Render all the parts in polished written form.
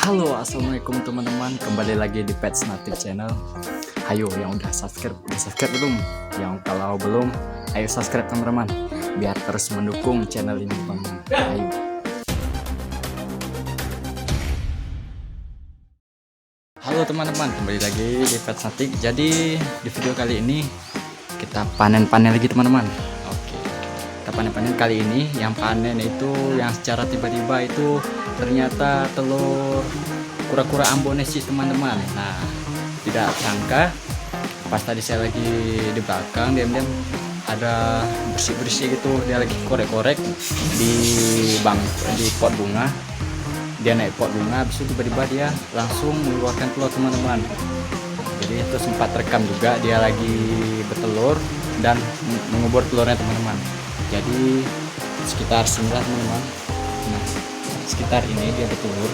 Halo, assalamualaikum teman-teman. Kembali lagi di Pets Native Channel. Ayo, yang udah subscribe belum? Yang kalau belum, ayo subscribe teman-teman. Biar terus mendukung channel ini teman-teman. Ayo. Halo teman-teman, kembali lagi di Pets Native. Jadi di video kali ini kita panen-panen lagi teman-teman. Oke, kita panen-panen kali ini. Yang panen itu yang secara tiba-tiba itu ternyata telur kura-kura ambonesis teman-teman. Nah, tidak sangka pas tadi saya lagi di belakang diam-diam ada bersih-bersih gitu, dia lagi korek-korek di pot bunga. Dia naik pot bunga, habis itu tiba-tiba dia langsung mengeluarkan telur teman-teman. Jadi itu sempat rekam juga, dia lagi bertelur dan mengubur telurnya teman-teman. Jadi sekitar sinilah teman-teman. Nah, sekitar ini dia bertelur.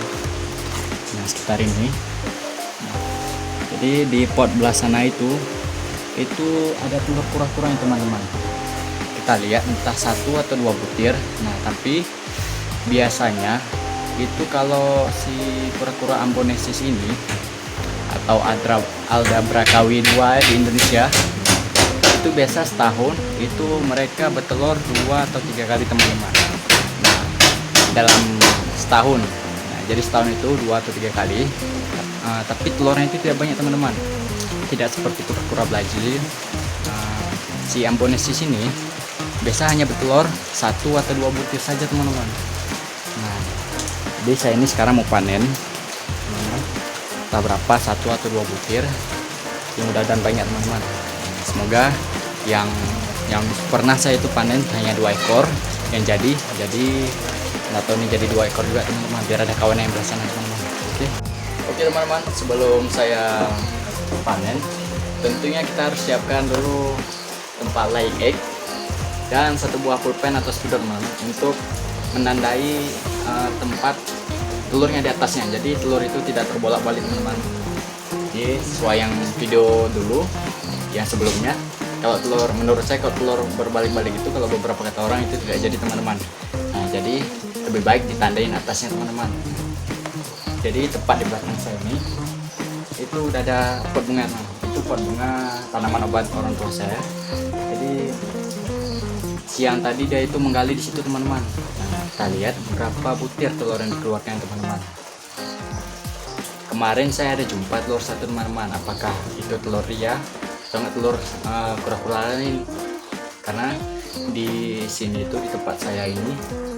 Nah, sekitar ini. Nah, jadi di pot belah sana itu ada telur kura-kuranya teman-teman. Kita lihat entah 1 atau 2 butir. Nah, tapi biasanya itu kalau si kura-kura ambonesis ini atau Aldabra KW2 di Indonesia itu biasa setahun itu mereka bertelur 2 atau 3 kali teman-teman. Nah, dalam setahun. Nah, jadi setahun itu 2 atau 3 kali. Tapi telurnya itu tidak banyak teman-teman. Tidak seperti kura-kura Brazil. Si ambonesis ini biasa hanya bertelur 1 atau 2 butir saja teman-teman. Nah, jadi saya ini sekarang mau panen. Entah berapa 1 atau 2 butir. Yang mudah-mudahan banyak teman-teman. Semoga yang pernah saya itu panen hanya 2 ekor yang jadi atau ini jadi 2 ekor juga teman-teman, biar ada kawan yang bersama teman-teman. Oke teman-teman, sebelum saya panen tentunya kita harus siapkan dulu tempat laying egg dan 1 buah pulpen atau spidol teman-teman untuk menandai tempat telurnya di atasnya, jadi telur itu tidak terbolak-balik teman-teman. Jadi sesuai yang video dulu yang sebelumnya, kalau telur menurut saya kalau telur berbalik-balik itu kalau beberapa kata orang itu tidak jadi teman-teman. Nah, jadi lebih baik ditandain atasnya teman-teman. Jadi tepat di belakang saya ini itu udah ada pot bunga, itu pot bunga tanaman obat orang tua saya. Jadi siang tadi dia itu menggali di situ teman-teman. Nah, kita lihat berapa butir telur yang dikeluarkan teman-teman. Kemarin saya ada jumpa telur 1 teman-teman, apakah itu telur ria atau enggak telur kura-kura lain, karena di sini itu di tempat saya ini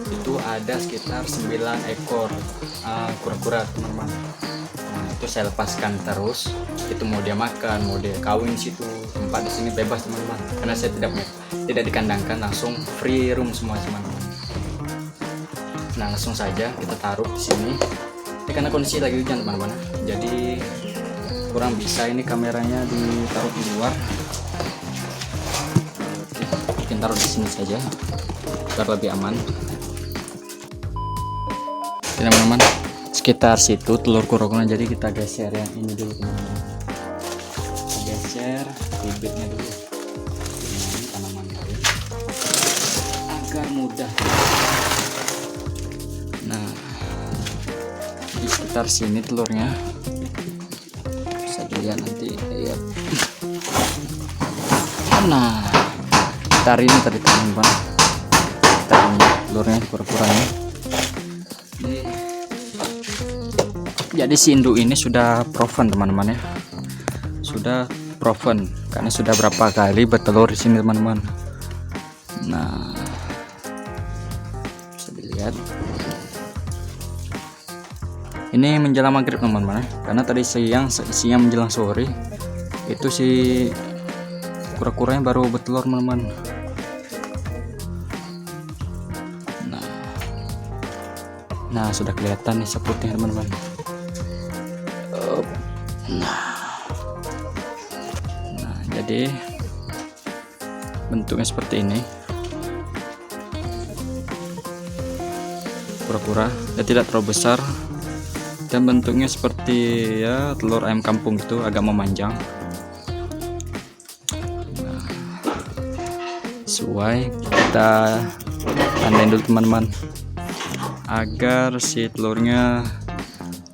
itu ada sekitar 9 ekor kura-kura teman-teman. Nah, itu saya lepaskan terus, itu mau dia makan, mau dia kawin situ, tempat di sini bebas teman-teman, karena saya tidak dikandangkan, langsung free room semua teman-teman. Nah, langsung saja kita taruh di sini. Ini karena kondisi lagi hujan teman-teman, jadi kurang bisa ini kameranya ditaruh di luar. Oke, kita taruh di sini saja biar lebih aman. Oke, teman-teman, sekitar situ telur kura-kura, jadi kita geser yang ini dulu teman-teman. Kita geser bibitnya dulu dengan tanaman lain agar mudah. Nah, di sekitar sini telurnya bisa dilihat nanti ya. Nah, tarik ini tadi teman-teman, telurnya kura-kuranya. Jadi si induk ini sudah proven teman-teman ya, sudah proven karena sudah berapa kali bertelur di sini teman-teman. Nah, bisa dilihat ini menjelang maghrib teman-teman, karena tadi siang menjelang sore itu si kura-kuranya baru bertelur teman-teman. Nah, sudah kelihatan nih seputnya teman-teman. Nah, jadi bentuknya seperti ini kura-kura, dia tidak terlalu besar dan bentuknya seperti ya telur ayam kampung gitu, agak memanjang. Nah, sesuai kita tandain dulu teman-teman agar si telurnya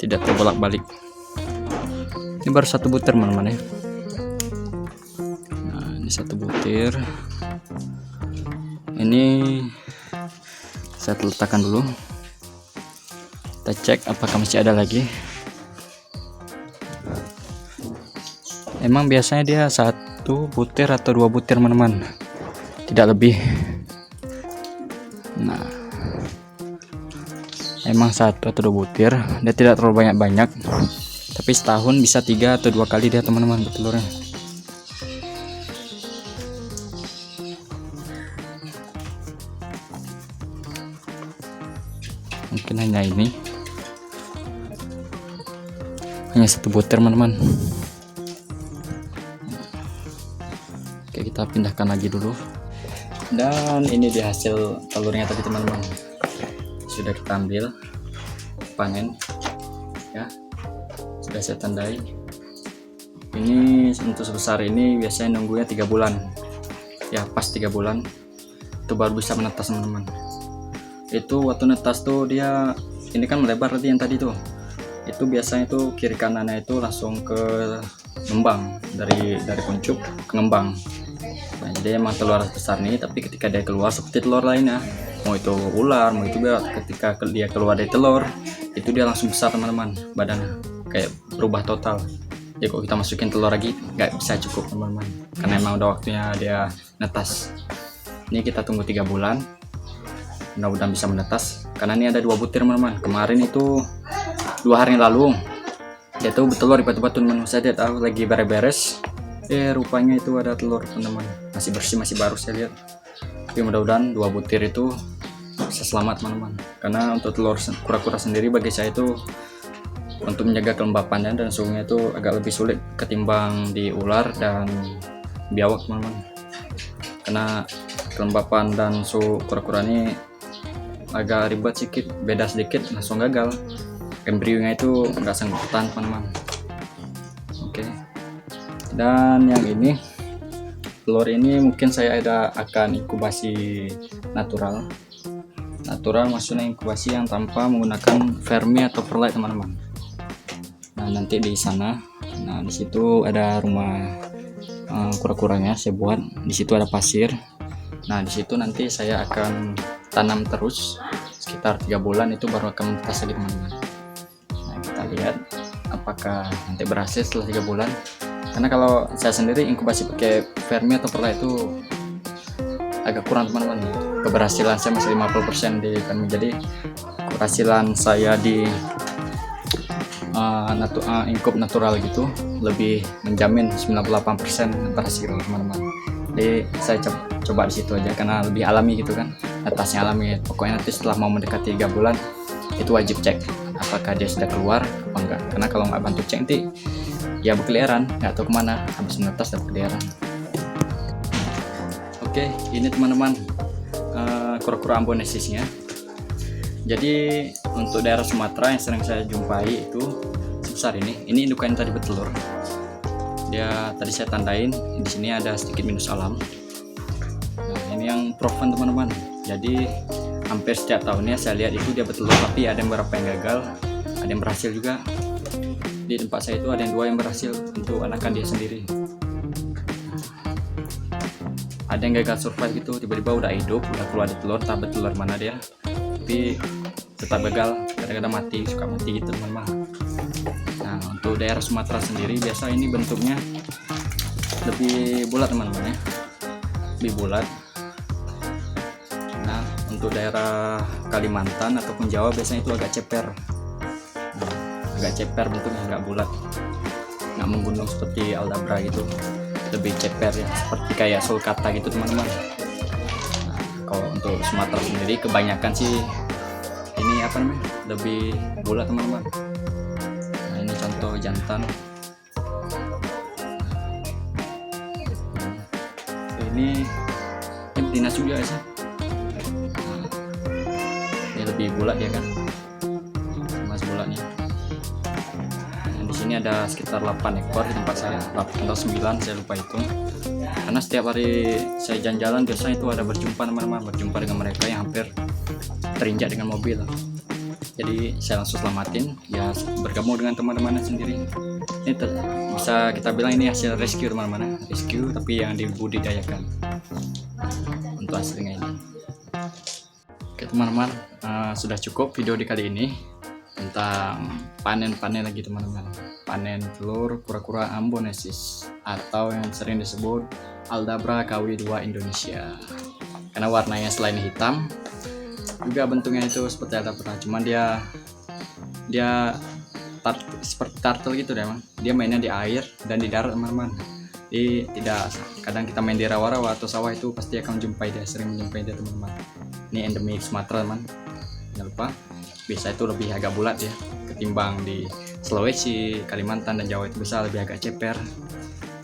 tidak terbolak-balik. Ini baru 1 butir teman-teman ya. Nah, ini 1 butir. Ini saya letakkan dulu. Kita cek apakah masih ada lagi. Emang biasanya dia 1 butir atau 2 butir teman-teman, tidak lebih. Nah, emang 1 atau 2 butir, dia tidak terlalu banyak-banyak, tapi setahun bisa 3 atau 2 kali dia teman-teman bertelurnya. Mungkin hanya ini, hanya 1 butir teman-teman. Oke, kita pindahkan lagi dulu. Dan ini dia hasil telurnya tadi teman-teman, sudah kita ambil panen ya, sudah saya tandai. Ini untuk sebesar ini biasanya nunggunya 3 bulan ya, pas 3 bulan itu baru bisa menetas teman-teman. Itu waktu netas tuh dia ini kan melebar tadi yang tadi tuh, itu biasanya tuh kiri kanannya itu langsung ke ngembang, dari kuncup ke ngembang. Nah, jadi emang telur besar nih, tapi ketika dia keluar seperti telur lainnya, mau itu ular, mau itu berat, ketika dia keluar dari telur itu dia langsung besar teman-teman, badannya kayak berubah total. Jadi kalau kita masukin telur lagi nggak bisa cukup teman-teman, karena emang udah waktunya dia netas. Ini kita tunggu 3 bulan, mudah-mudahan bisa menetas, karena ini ada 2 butir teman-teman. Kemarin itu 2 hari yang lalu dia tuh bertelur di batu-batu teman-teman. Saya tidak tahu lagi beres-beres, rupanya itu ada telur teman-teman, masih bersih, masih baru saya lihat. Tapi mudah-mudahan 2 butir itu bisa selamat teman-teman, karena untuk telur kura-kura sendiri bagi saya itu untuk menjaga kelembapannya dan suhunya itu agak lebih sulit ketimbang di ular dan biawak teman-teman, karena kelembapan dan suhu kura-kura ini agak ribet sedikit, beda sedikit langsung gagal, embrionya itu nggak sanggup bertahan teman-teman. Oke. Dan yang ini telur ini mungkin saya akan inkubasi natural maksudnya inkubasi yang tanpa menggunakan vermi atau perlite teman-teman. Nah, nanti di sana, nah di situ ada rumah kura-kuranya saya buat, di situ ada pasir. Nah, di situ nanti saya akan tanam terus sekitar 3 bulan, itu baru akan menetas lagi teman-teman. Nah, kita lihat apakah nanti berhasil setelah 3 bulan. Karena kalau saya sendiri inkubasi pakai vermi atau perlite itu agak kurang teman-teman. Keberhasilan saya masih 50% di vermi, jadi keberhasilan saya di inkub natural gitu lebih menjamin 98% berhasil teman-teman. Jadi saya coba di situ aja karena lebih alami gitu kan, atasnya alami. Pokoknya nanti setelah mau mendekati 3 bulan itu wajib cek apakah dia sudah keluar apa enggak, karena kalau nggak bantu cek nanti ya berkeliaran, nggak tahu kemana, habis menetas dan berkeliaran. Oke, ini teman-teman kura-kura ambonesisnya. Jadi untuk daerah Sumatera yang sering saya jumpai itu sebesar ini indukan tadi bertelur. Dia tadi saya tandain di sini ada sedikit minus alam. Nah, ini yang proven teman-teman. Jadi hampir setiap tahunnya saya lihat itu dia bertelur, tapi ada yang beberapa yang gagal, ada yang berhasil juga. Di tempat saya itu ada yang 2 yang berhasil untuk anakan dia sendiri. Ada yang gagal survive gitu, tiba-tiba udah hidup, udah keluar di telur, tak bertelur mana dia, tapi tetap gagal, kadang-kadang mati, suka mati gitu teman-teman. Nah, untuk daerah Sumatera sendiri biasa ini bentuknya lebih bulat teman-teman ya, lebih bulat. Nah, untuk daerah Kalimantan ataupun Jawa biasanya itu agak ceper. Agak ceper bentuknya, nggak bulat, nggak menggunung seperti aldabra gitu, lebih ceper ya, seperti kayak sulcata gitu teman-teman. Nah, kalau untuk Sumatera sendiri kebanyakan sih ini apa namanya, lebih bulat teman-teman. Nah, ini contoh jantan. Ini betina juga sih. Nah, ini lebih bulat ya kan, mas bulatnya. Ini ada sekitar 8 ekor di tempat saya, 8 atau 9 saya lupa itu, karena setiap hari saya jalan-jalan biasanya itu ada berjumpa teman-teman, berjumpa dengan mereka yang hampir terinjak dengan mobil. Jadi saya langsung selamatin, ya bergabung dengan teman-temannya sendiri. Ini bisa kita bilang ini hasil rescue teman-teman, rescue tapi yang dibudidayakan untuk hasilnya ini. Oke teman-teman, sudah cukup video di kali ini tentang panen-panen lagi teman-teman. Panen telur kura-kura ambonesis atau yang sering disebut Aldabra KW2 Indonesia. Karena warnanya selain hitam, juga bentuknya itu seperti Aldabra, cuman dia seperti turtle gitu deh, dia mainnya di air dan di darat teman-teman. Jadi tidak, kadang kita main di rawa-rawa atau sawah itu pasti akan jumpai dia, sering menjumpai dia teman-teman. Ini endemik Sumatera teman, jangan lupa. Biasa itu lebih agak bulat ya ketimbang di Sulawesi, Kalimantan dan Jawa itu bisa lebih agak ceper.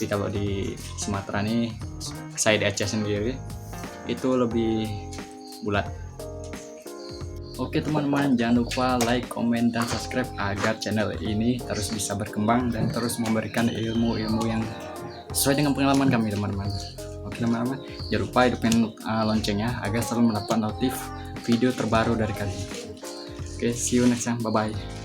Tapi kalau di Sumatera nih, saya di Aceh sendiri itu lebih bulat. Oke teman-teman, jangan lupa like, komen, dan subscribe agar channel ini terus bisa berkembang dan terus memberikan ilmu-ilmu yang sesuai dengan pengalaman kami teman-teman. Oke teman-teman, jangan lupa hidupin loncengnya agar selalu mendapat notif video terbaru dari kami. Oke, see you next time, bye bye.